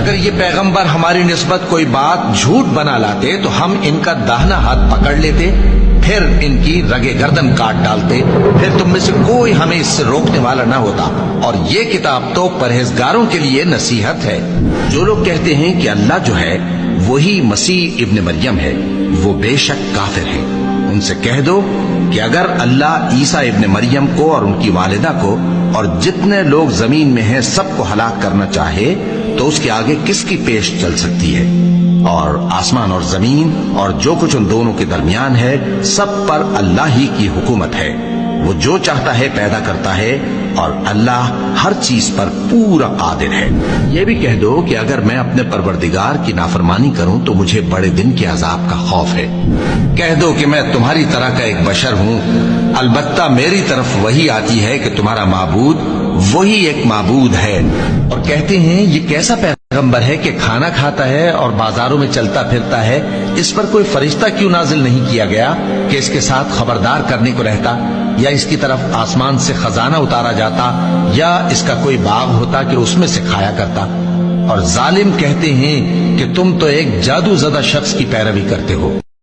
اگر یہ پیغمبر ہماری نسبت کوئی بات جھوٹ بنا لاتے تو ہم ان کا داہنا ہاتھ پکڑ لیتے، پھر ان کی رگے گردن کاٹ ڈالتے، پھر تم میں سے کوئی ہمیں اس سے روکنے والا نہ ہوتا۔ اور یہ کتاب تو پرہیزگاروں کے لیے نصیحت ہے۔ جو لوگ کہتے ہیں کہ اللہ جو ہے وہی مسیح ابن مریم ہے، وہ بے شک کافر ہے۔ ان سے کہہ دو کہ اگر اللہ عیسیٰ ابن مریم کو اور ان کی والدہ کو اور جتنے لوگ زمین میں ہیں سب کو ہلاک کرنا چاہے تو اس کے آگے کس کی پیش چل سکتی ہے؟ اور آسمان اور زمین اور جو کچھ ان دونوں کے درمیان ہے سب پر اللہ ہی کی حکومت ہے۔ وہ جو چاہتا ہے پیدا کرتا ہے اور اللہ ہر چیز پر پورا قادر ہے۔ یہ بھی کہہ دو کہ اگر میں اپنے پروردگار کی نافرمانی کروں تو مجھے بڑے دن کے عذاب کا خوف ہے۔ کہہ دو کہ میں تمہاری طرح کا ایک بشر ہوں، البتہ میری طرف وہی آتی ہے کہ تمہارا معبود وہی ایک معبود ہے۔ اور کہتے ہیں یہ کیسا پیغمبر ہے کہ کھانا کھاتا ہے اور بازاروں میں چلتا پھرتا ہے، اس پر کوئی فرشتہ کیوں نازل نہیں کیا گیا کہ اس کے ساتھ خبردار کرنے کو رہتا، یا اس کی طرف آسمان سے خزانہ اتارا جاتا، یا اس کا کوئی باغ ہوتا کہ اس میں سے کھایا کرتا۔ اور ظالم کہتے ہیں کہ تم تو ایک جادو زدہ شخص کی پیروی کرتے ہو۔